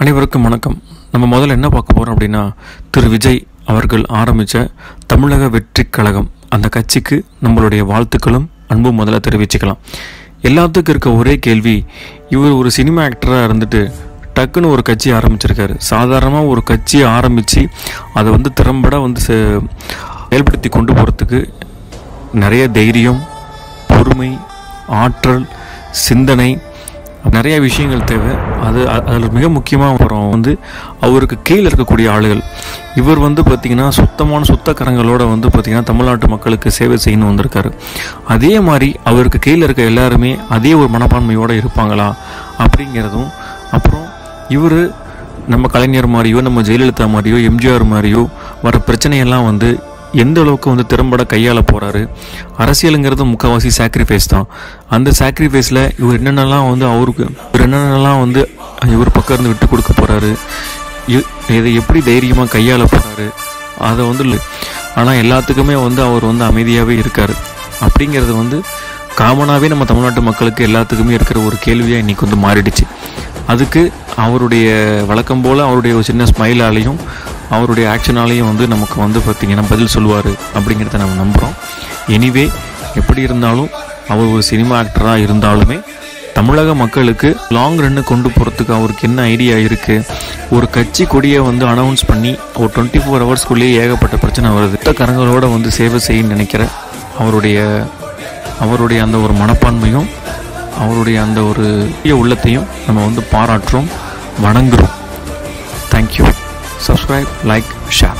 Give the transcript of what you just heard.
அனைவருக்கும் வணக்கம். நம்ம முதல்ல என்ன பார்க்க போகிறோம் அப்படின்னா, திரு விஜய் அவர்கள் ஆரம்பித்த தமிழக வெற்றிக் கழகம் அந்த கட்சிக்கு நம்மளுடைய வாழ்த்துக்களும் அன்பும் முதல்ல தெரிவிச்சுக்கலாம். எல்லாத்துக்கும் இருக்க ஒரே கேள்வி, இவர் ஒரு சினிமா ஆக்டராக இருந்துட்டு டக்குன்னு ஒரு கட்சி ஆரம்பிச்சிருக்காரு. சாதாரணமாக ஒரு கட்சியை ஆரம்பித்து அதை திறம்பட செயல்படுத்தி கொண்டு போகிறதுக்கு நிறைய தைரியம், பொறுமை, ஆற்றல், சிந்தனை, நிறைய விஷயங்கள் தேவை. அதில் மிக முக்கியமாக அப்புறம் அவருக்கு கீழே இருக்கக்கூடிய ஆளுகள். இவர் பார்த்திங்கன்னா சுத்தக்கரங்களோட பார்த்திங்கன்னா தமிழ்நாட்டு மக்களுக்கு சேவை செய்யணும் வந்திருக்காரு. அதே மாதிரி அவருக்கு கீழே இருக்க எல்லாருமே அதே ஒரு மனப்பான்மையோடு இருப்பாங்களா அப்படிங்கிறதும், அப்புறம் இவர் நம்ம கலைஞர் மாதிரியோ, நம்ம ஜெயலலிதா மாதிரியோ, எம்ஜிஆர் மாதிரியோ வர பிரச்சனையெல்லாம் எந்த அளவுக்கு திறம்பட கையாள போகிறாரு. அரசியலுங்கிறது முக்கால்வாசி சாக்ரிஃபைஸ் தான். அந்த சாக்ரிஃபைஸில் இவர் என்னென்னலாம் இவர் பக்கம் இருந்து விட்டு கொடுக்க போகிறாரு, இதை எப்படி தைரியமாக கையாள போகிறாரு, அதை ஆனால் எல்லாத்துக்குமே அவர் அமைதியாகவே இருக்கார். அப்படிங்கிறது காமனாகவே நம்ம தமிழ்நாட்டு மக்களுக்கு எல்லாத்துக்குமே இருக்கிற ஒரு கேள்வியாக இன்றைக்கி மாறிடுச்சு. அதுக்கு அவருடைய வழக்கம் போல் அவருடைய ஒரு சின்ன ஸ்மைலாலையும் அவருடைய ஆக்ஷனாலையும் நமக்கு பார்த்திங்கன்னா பதில் சொல்லுவார் அப்படிங்கிறத நம்ம நம்புகிறோம். எனிவே, எப்படி இருந்தாலும் அவர் ஒரு சினிமா ஆக்டராக இருந்தாலுமே தமிழக மக்களுக்கு லாங் ரன்னு கொண்டு போகிறதுக்கு அவருக்கு என்ன ஐடியா இருக்குது. ஒரு கட்சி கொடியை அனௌன்ஸ் பண்ணி ஒரு 24 ஹவர்ஸ்க்குள்ளேயே ஏகப்பட்ட பிரச்சனை வருது. கரங்களோடு சேவை செய்ய நினைக்கிற அவருடைய அந்த ஒரு மனப்பான்மையும் அவருடைய அந்த ஒரு உள்ளத்தையும் நம்ம பாராட்டுறோம், வணங்குறோம். தேங்க்யூ. Subscribe, like, share.